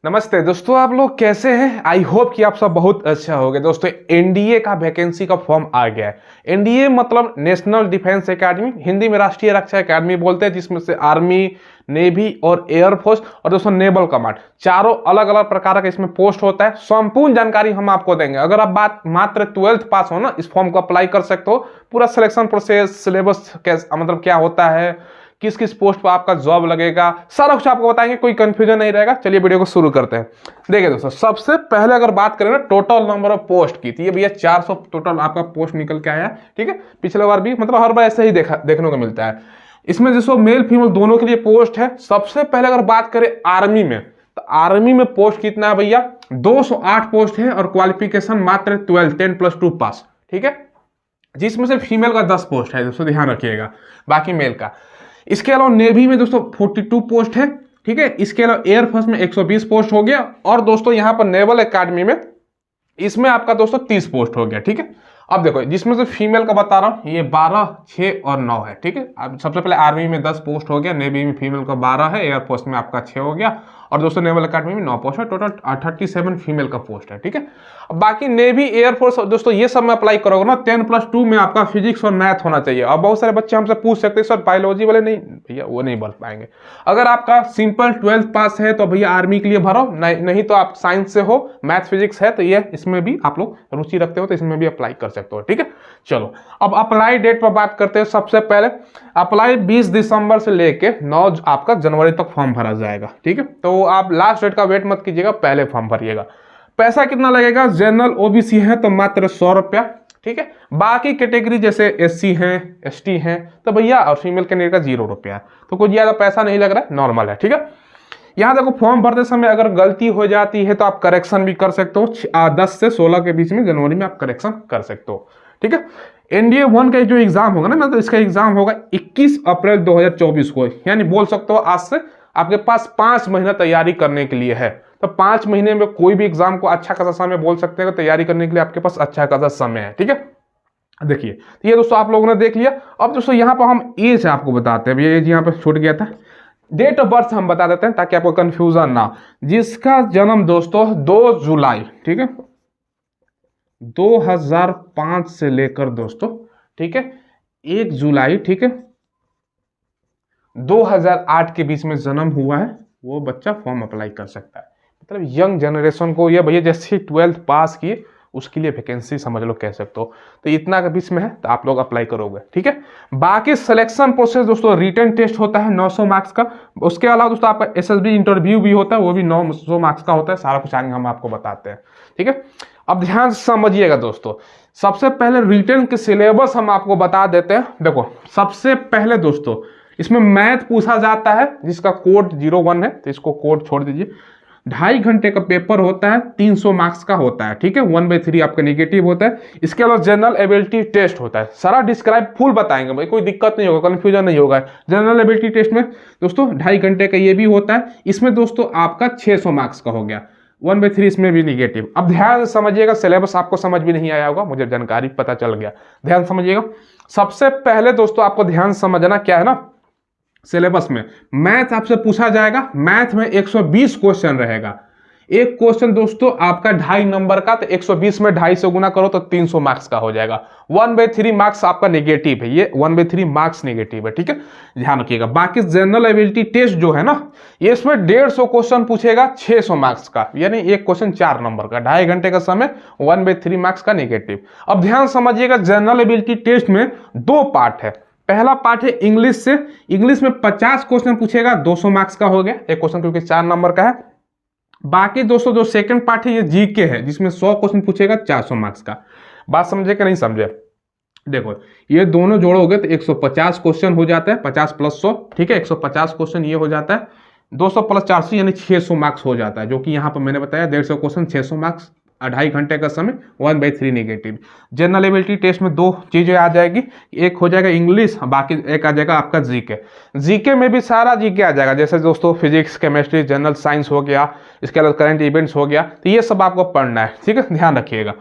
नमस्ते दोस्तों, आप लोग कैसे हैं? आई होप कि आप सब बहुत अच्छा होगे। दोस्तों, एनडीए का वैकेंसी का फॉर्म आ गया है। एनडीए मतलब नेशनल डिफेंस एकेडमी, हिंदी में राष्ट्रीय रक्षा एकेडमी बोलते हैं, जिसमें से आर्मी, नेवी और एयरफोर्स और दोस्तों नेवल कमांड, चारों अलग अलग प्रकार का इसमें पोस्ट होता है। संपूर्ण जानकारी हम आपको देंगे। अगर आप बात मात्र 12th पास हो ना, इस फॉर्म को अप्लाई कर सकते हो। पूरा सिलेक्शन प्रोसेस, सिलेबस मतलब क्या होता है, किस किस पोस्ट पर आपका जॉब लगेगा, सारा कुछ आपको बताएंगे, कोई कंफ्यूजन नहीं रहेगा। चलिए वीडियो को शुरू करते हैं। देखिए दोस्तों, सबसे पहले अगर बात करें ना टोटल नंबर ऑफ पोस्ट की, तो ये भैया 400 टोटल आपका पोस्ट निकल के आया है। ठीक है, पिछले बार भी मतलब हर बार ऐसे ही देखने को मिलता है। इसमें जैसे मेल फीमेल दोनों के लिए पोस्ट है। सबसे पहले अगर बात करें आर्मी में, तो आर्मी में पोस्ट कितना है भैया? 208 पोस्ट है और क्वालिफिकेशन मात्र 10+2 पास। ठीक है, जिसमें से फीमेल का 10 पोस्ट है दोस्तों, ध्यान रखिएगा, बाकी मेल का। इसके अलावा नेवी में दोस्तों 42 पोस्ट है। ठीक है, इसके अलावा एयरफोर्स में 120 पोस्ट हो गया। और दोस्तों यहाँ पर नेवल एकेडमी में इसमें आपका दोस्तों 30 पोस्ट हो गया। ठीक है, अब देखो जिसमें से फीमेल का बता रहा हूँ, ये 12, 6 और 9 है। ठीक है, अब सबसे पहले आर्मी में 10 पोस्ट हो गया, नेवी में फीमेल का 12 है, एयरफोर्स में आपका 6 हो गया, और दोस्तों नेवल अकेडमी में 9 पोस्ट है। टोटल 37 फीमेल का पोस्ट है। ठीक है, अब बाकी नेवी, एयरफोर्स दोस्तों ये सब में अप्लाई करोगे ना, 10+2 में आपका फिजिक्स और मैथ होना चाहिए। अब बहुत सारे बच्चे हमसे पूछ सकते हैं सर बायोलॉजी वाले नहीं, भैया वो नहीं भर पाएंगे। अगर आपका सिंपल 12th पास है तो भैया आर्मी के लिए भरो, नहीं तो आप साइंस से हो, मैथ फिजिक्स है तो ये इसमें भी आप लोग रुचि रखते हो तो इसमें भी अप्लाई कर सकते हो। ठीक है, चलो अब अप्लाई डेट पर बात करते हैं। सबसे पहले अप्लाई 20 दिसंबर से लेके 9 आपका जनवरी तक फॉर्म भरा जाएगा। ठीक है, तो आप लास्ट डेट का वेट मत कीजिएगा, पहले फॉर्म भरिएगा। पैसा कितना लगेगा? जनरल ओबीसी है तो मात्र 100 रुपया। ठीक है, बाकी कैटेगरी जैसे एससी हैं, एसटी हैं तो भैया, और फीमेल कैंडिडेट का 0 रुपया, तो कुछ ज्यादा पैसा नहीं लग रहा है, नॉर्मल है। ठीक है, यहाँ देखो फॉर्म भरते समय अगर गलती हो जाती है तो आप करेक्शन भी कर सकते हो। 10 से 16 के बीच में जनवरी में आप करेक्शन कर सकते हो। ठीक है, एनडीए 1 का जो एग्जाम होगा ना, मतलब इसका एग्जाम होगा 21 अप्रैल 2024 को, यानी बोल सकते हो आज से आपके पास 5 महीना तैयारी करने के लिए है। तो 5 महीने में कोई भी एग्जाम को अच्छा खासा समय बोल सकते हैं, तैयारी करने के लिए आपके पास अच्छा खासा समय है। ठीक है, देखिए तो ये दोस्तों आप लोगों ने देख लिया। अब दोस्तों यहाँ पर हम एज आपको बताते हैं, एज यहाँ पर छूट गया था। डेट ऑफ बर्थ हम बता देते हैं ताकि आपको कंफ्यूजन ना। जिसका जन्म दोस्तों 2 जुलाई, ठीक है, 2005 से लेकर दोस्तों, ठीक है, 1 जुलाई, ठीक है, 2008 के बीच में जन्म हुआ है, वो बच्चा फॉर्म अप्लाई कर सकता है। मतलब यंग जनरेशन को, ये भैया जैसे 12th पास किए उसके लिए वैकेंसी समझ लो, कह सकते हो। तो इतना के बीच में है तो आप लोग अप्लाई करोगे। ठीक है, बाकी सिलेक्शन प्रोसेस दोस्तों, रिटन टेस्ट होता है 900 मार्क्स का। उसके अलावा दोस्तों आपका एसएसबी इंटरव्यू भी होता है, वो भी 900 मार्क्स का होता है। सारा कुछ आगे हम आपको बताते हैं। ठीक है, अब ध्यान से समझिएगा दोस्तों। सबसे पहले रिटन के सिलेबस हम आपको बता देते हैं। देखो सबसे पहले दोस्तों इसमें मैथ पूछा जाता है, जिसका कोड 01 है, तो इसको कोड छोड़ दीजिए। 2.5 घंटे का पेपर होता है, 300 मार्क्स का होता है। ठीक है, 1/3 आपका नेगेटिव होता है। इसके अलावा जनरल एबिलिटी टेस्ट होता है, सारा डिस्क्राइब फुल बताएंगे भाई, कोई दिक्कत नहीं होगा, कंफ्यूजन नहीं होगा। जनरल एबिलिटी टेस्ट में दोस्तों 2.5 घंटे का ये भी होता है। इसमें दोस्तों आपका 600 मार्क्स का हो गया, 1/3 इसमें भी निगेटिव। अब ध्यान से समझिएगा, सिलेबस आपको समझ भी नहीं आया होगा, मुझे जानकारी पता चल गया, ध्यान समझिएगा। सबसे पहले दोस्तों आपको ध्यान समझना क्या है ना, सिलेबस में मैथ आपसे पूछा जाएगा। मैथ में 120 क्वेश्चन रहेगा। एक क्वेश्चन दोस्तों आपका 2.5 नंबर का, तो 120 में 2.5 से गुना करो तो 300 मार्क्स का हो जाएगा। 1/3 मार्क्स आपका नेगेटिव है, ये 1/3 मार्क्स नेगेटिव है। ठीक है, ध्यान रखिएगा। बाकी जनरल एबिलिटी टेस्ट जो है ना, ये इसमें 150 क्वेश्चन पूछेगा, 600 मार्क्स का, यानी एक क्वेश्चन 4 नंबर का, 2.5 घंटे का समय, 1/3 मार्क्स का नेगेटिव। अब ध्यान समझिएगा, जनरल एबिलिटी टेस्ट में 2 पार्ट है। पहला पार्ट है इंग्लिश से। इंग्लिश में 50 क्वेश्चन पूछेगा, 200 मार्क्स का हो गया एक क्वेश्चन, क्योंकि 4 नंबर का है। बाकी दोस्तों जो सेकंड पार्ट है ये जीके है, जिसमें 100 क्वेश्चन पूछेगा, 400 मार्क्स का। बात समझे कि नहीं समझे? देखो ये दोनों जोड़ोगे तो 150 क्वेश्चन हो जाता है, 50 + 100, ठीक है, 150 क्वेश्चन ये हो जाता है, 200 + 400 यानी 600 मार्क्स हो जाता है, जो कि यहाँ पर मैंने बताया 150 क्वेश्चन, 600 मार्क्स, 2.5 घंटे का समय, 1/3 नेगेटिव। जनरल एबिलिटी टेस्ट में 2 चीजें आ जाएगी, एक हो जाएगा इंग्लिश, बाकी एक आ जाएगा आपका जीके। जीके में भी सारा जीके आ जाएगा, जैसे दोस्तों फिजिक्स, केमिस्ट्री, जनरल साइंस हो गया, इसके अलावा करंट इवेंट्स हो गया, तो ये सब आपको पढ़ना है। ठीक है, ध्यान रखिएगा।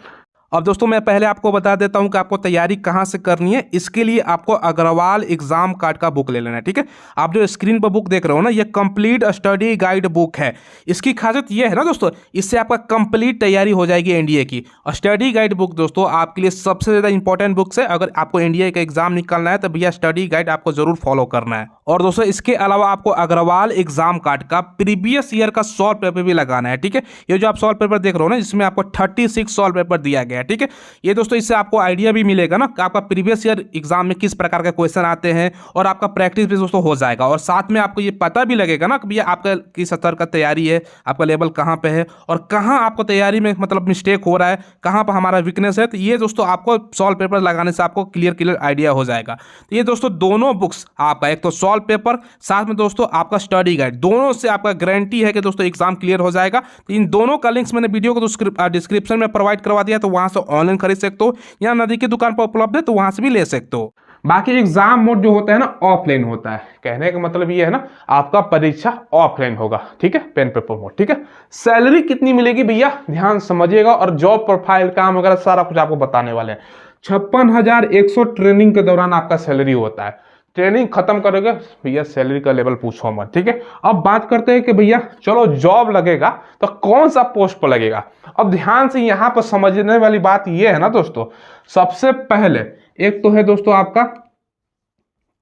अब दोस्तों मैं पहले आपको बता देता हूं कि आपको तैयारी कहां से करनी है। इसके लिए आपको अग्रवाल एग्जाम कार्ड का बुक ले लेना है, ठीक है। आप जो स्क्रीन पर बुक देख रहे हो ना, ये कंप्लीट स्टडी गाइड बुक है। इसकी खासियत ये है ना दोस्तों, इससे आपका कंप्लीट तैयारी हो जाएगी एनडीए की। और स्टडी गाइड बुक दोस्तों आपके लिए सबसे ज़्यादा इंपॉर्टेंट बुक्स है। अगर आपको एनडीए का एग्जाम निकालना है तो भैया स्टडी गाइड आपको जरूर फॉलो करना है। और दोस्तों इसके अलावा आपको अग्रवाल एग्जाम कार्ड का प्रीवियस ईयर का सॉल्व पेपर भी लगाना है, ठीक है। ये जो आप सॉल्व पेपर देख रहे हो ना, जिसमें आपको 36 सॉल्व पेपर दिया गया है, ठीक है। ये दोस्तों इससे आपको आइडिया भी मिलेगा ना कि आपका प्रीवियस ईयर एग्जाम में किस प्रकार के क्वेश्चन आते हैं, और आपका प्रैक्टिस भी दोस्तों हो जाएगा। और साथ में आपको ये पता भी लगेगा ना कि भैया आपका किस स्तर का तैयारी है, आपका लेवल कहाँ पे है, और कहाँ आपको तैयारी में मतलब मिस्टेक हो रहा है, कहाँ पर हमारा वीकनेस है। तो ये दोस्तों आपको सॉल्व पेपर लगाने से आपको क्लियर आइडिया हो जाएगा। तो ये दोस्तों दोनों बुक्स आपका, एक तो सॉल्व पेपर, साथ में दोस्तों आपका स्टडी गाइड, दोनों से आपका गारंटी है कि दोस्तों एग्जाम क्लियर हो जाएगा। तो इन दोनों का लिंक्स मैंने वीडियो को डिस्क्रिप्शन में प्रोवाइड करवा दिया, तो वहां से ऑनलाइन खरीद सकते हो, या नदी की दुकान पर उपलब्ध है तो वहां से भी ले सकते हो। बाकी एग्जाम मोड जो होता है ना, ऑफलाइन होता है। कहने का मतलब ये है ना, आपका परीक्षा ऑफलाइन होगा, ठीक है, पेन पेपर मोड, ठीक है। सैलरी कितनी मिलेगी भैया ध्यान समझिएगा, और जॉब प्रोफाइल काम वगैरह सारा कुछ आपको बताने वाले हैं। 56,100 ट्रेनिंग के दौरान आपका सैलरी होता है। ट्रेनिंग खत्म करोगे भैया सैलरी का लेवल पूछो मत, ठीक है। अब बात करते हैं कि भैया चलो जॉब लगेगा तो कौन सा पोस्ट पर लगेगा। अब ध्यान से यहां पर समझने वाली बात यह है ना दोस्तों, सबसे पहले एक तो है दोस्तों आपका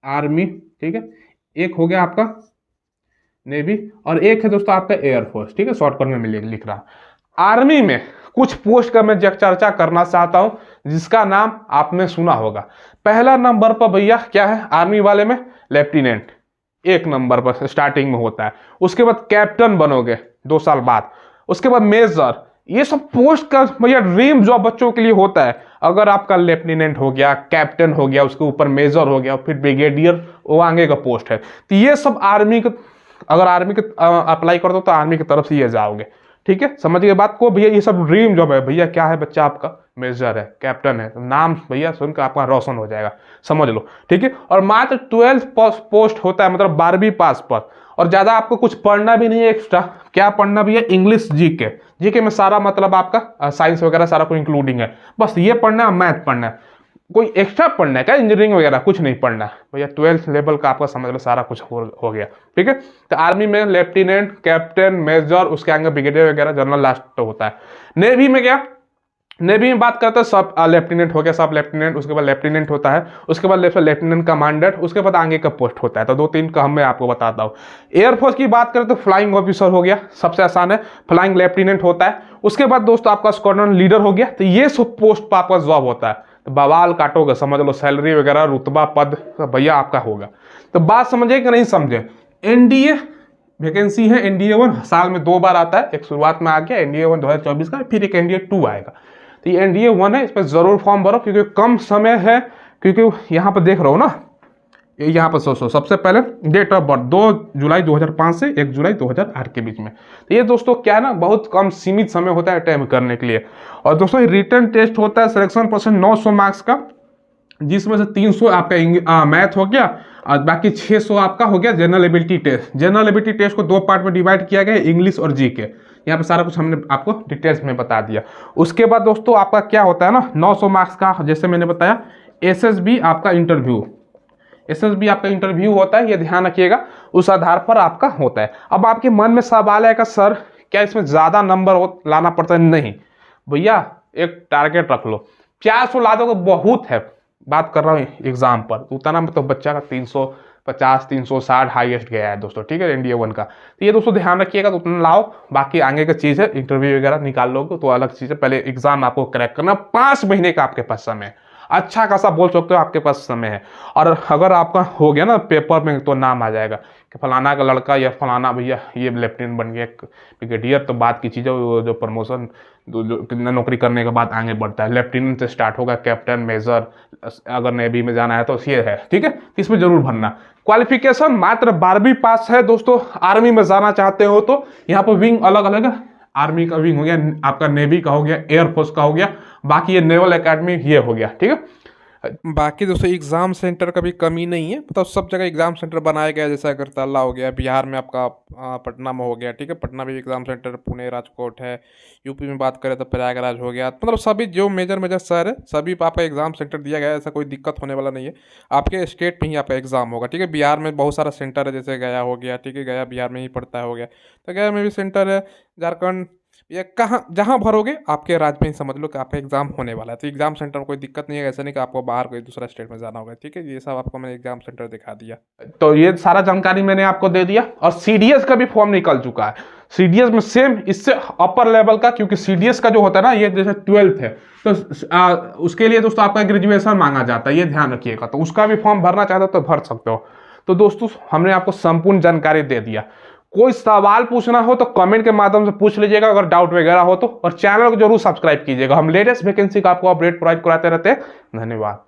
आर्मी, ठीक है, एक हो गया आपका नेवी, और एक है दोस्तों आपका एयरफोर्स, ठीक है, शॉर्टकट में लिख रहा। आर्मी में कुछ पोस्ट का मैं चर्चा करना चाहता हूं जिसका नाम आपने सुना होगा। पहला नंबर पर भैया क्या है आर्मी वाले में, लेफ्टिनेंट, एक नंबर पर स्टार्टिंग में होता है। उसके बाद कैप्टन बनोगे 2 साल बाद, उसके बाद मेजर। ये सब पोस्ट का भैया ड्रीम जॉब बच्चों के लिए होता है। अगर आपका लेफ्टिनेंट हो गया, कैप्टन हो गया, उसके ऊपर मेजर हो गया, फिर ब्रिगेडियर, वो आगे का पोस्ट है। तो ये सब आर्मी का, अगर आर्मी के अप्लाई कर दो तो आर्मी की तरफ से ये जाओगे, ठीक है। समझिए बात को भैया, ये सब ड्रीम जॉब है भैया। क्या है बच्चा आपका, मेजर है, कैप्टन है, नाम भैया सुनकर आपका रोशन हो जाएगा, समझ लो, ठीक है। और मात्र 12 पोस्ट होता है, मतलब 12वीं पास पर। और ज्यादा आपको कुछ पढ़ना भी नहीं है एक्स्ट्रा। क्या पढ़ना भी है, इंग्लिश, जीके में सारा मतलब आपका साइंस वगैरह सारा कुछ इंक्लूडिंग है। बस ये पढ़ना है, मैथ पढ़ना है, कोई एक्स्ट्रा पढ़ना है क्या, इंजीनियरिंग वगैरह कुछ नहीं पढ़ना है भैया। 12th लेवल का आपका समझ लो सारा कुछ हो गया, ठीक है। तो आर्मी में लेफ्टिनेंट, कैप्टन, मेजर, उसके आगे ब्रिगेडियर वगैरह, जनरल लास्ट तो होता है। नेवी में क्या, नेवी में बात करते हैं सब लेफ्टिनेंट हो गया, सब लेफ्टिनेंट, उसके बाद लेफ्टिनेंट होता है, उसके बाद लेफ्टिनेंट कमांडर, उसके बाद आगे का पोस्ट होता है। तो 2-3 का मैं आपको बताता हूँ। एयरफोर्स की बात करें तो फ्लाइंग ऑफिसर हो गया, सबसे आसान है, फ्लाइंग लेफ्टिनेंट होता है। उसके बाद दोस्तों आपका स्क्वाड्रन लीडर हो गया। तो ये सब पोस्ट पर आपका जॉब होता है। तो बवाल काटोगे, समझ लो सैलरी वगैरह, रुतबा, पद भैया आपका होगा। तो बात समझे कि नहीं समझे। एनडीए वैकेंसी है, एनडीए 1 साल में 2 बार आता है। एक शुरुआत में आ गया एनडीए 1 2024 का, फिर एक एनडीए 2 आएगा। तो ये एनडीए 1 है, इस पर जरूर फॉर्म भरो क्योंकि कम समय है। क्योंकि यहाँ पर देख रहे हो ना, यहाँ पर सबसे पहले डेट ऑफ बर्थ 2 जुलाई 2005 से 1 जुलाई 2008 के बीच में। तो ये दोस्तों क्या है ना, बहुत कम सीमित समय होता है अटेम्प्ट करने के लिए। और दोस्तों रिटन टेस्ट होता है सिलेक्शन परसेंट 900 मार्क्स का, जिसमें से 300 आपका मैथ हो गया, और बाकी 600 आपका हो गया general ability test. General ability test को 2 पार्ट में डिवाइड किया गया, इंग्लिश और जीके। यहाँ पे सारा कुछ हमने आपको डिटेल्स में बता दिया। उसके बाद दोस्तों आपका क्या होता है ना, 900 मार्क्स का, जैसे मैंने बताया, एसएसबी आपका इंटरव्यू, एसएसबी आपका इंटरव्यू होता है, ये ध्यान रखिएगा, उस आधार पर आपका होता है। अब आपके मन में सवाल है कि सर क्या इसमें ज़्यादा नंबर लाना पड़ता है? नहीं भैया, एक टारगेट रख लो, 400 ला दोगे बहुत है। बात कर रहा हूँ एग्जाम पर, उतना मतलब बच्चा का 350 360 हाईएस्ट गया है दोस्तों, ठीक है, एनडीए 1 का। तो ये दोस्तों ध्यान रखिएगा, तो उतना लाओ। बाकी आगे का चीज़ है, इंटरव्यू वगैरह निकाल लोगे तो अलग चीज़ है। पहले एग्जाम आपको क्रैक करना, 5 महीने का आपके पास समय है, अच्छा खासा बोल सकते हो आपके पास समय है। और अगर आपका हो गया ना पेपर में, तो नाम आ जाएगा कि फलाना का लड़का या फलाना भैया ये लेफ्टिनेंट बन गया, ब्रिगेडियर, तो बात की चीज़ है, जो प्रमोशन जो नौकरी करने के बाद आगे बढ़ता है, लेफ्टिनेंट से स्टार्ट होगा, कैप्टन, मेजर, अगर नेवी में जाना है तो ये है, ठीक है। इसमें जरूर भरना। क्वालिफिकेशन मात्र 12वीं पास है दोस्तों। आर्मी में जाना चाहते हो तो यहाँ पर विंग अलग अलग है, आर्मी का विंग हो गया, आपका नेवी का हो गया, एयरफोर्स का हो गया, बाकी ये नेवल एकेडमी ये हो गया, ठीक है। बाकी दोस्तों एग्ज़ाम सेंटर का भी कमी नहीं है, मतलब सब जगह एग्ज़ाम सेंटर बनाया गया है, जैसे अगरतला हो गया, बिहार में आपका पटना में हो गया, ठीक है, पटना में भी एग्ज़ाम सेंटर, पुणे, राजकोट है, यूपी में बात करें तो प्रयागराज हो गया, मतलब सभी जो मेजर मेजर शहर है सभी पे आपका एग्ज़ाम सेंटर दिया गया है, ऐसा कोई दिक्कत होने वाला नहीं है। आपके स्टेट में ही आपका एग्ज़ाम होगा, ठीक है। बिहार में बहुत सारा सेंटर है, जैसे गया हो गया, ठीक है, गया बिहार में ही पड़ता है, हो गया, तो गया में भी सेंटर है, झारखंड, ये कहाँ जहाँ भरोगे आपके राज्य में ही समझ लो कि आपका एग्जाम होने वाला है, तो एग्जाम सेंटर में कोई दिक्कत नहीं है, ऐसा नहीं कि आपको बाहर कोई दूसरा स्टेट में जाना होगा, ठीक है। ये सब आपको मैंने एग्जाम सेंटर दिखा दिया। तो ये सारा जानकारी मैंने आपको दे दिया। और सीडीएस का भी फॉर्म निकल चुका है। सीडीएस में सेम इससे अपर लेवल का, क्योंकि सीडीएस का जो होता है ना, ये जैसे 12th है, तो उसके लिए दोस्तों आपका ग्रेजुएशन मांगा जाता है, ये ध्यान रखिएगा। तो उसका भी फॉर्म भरना चाहते हो तो भर सकते हो। तो दोस्तों हमने आपको संपूर्ण जानकारी दे दिया। कोई सवाल पूछना हो तो कमेंट के माध्यम से पूछ लीजिएगा, अगर डाउट वगैरह हो तो। और चैनल को जरूर सब्सक्राइब कीजिएगा, हम लेटेस्ट वैकेंसी का आपको अपडेट प्रोवाइड कराते रहते हैं। धन्यवाद।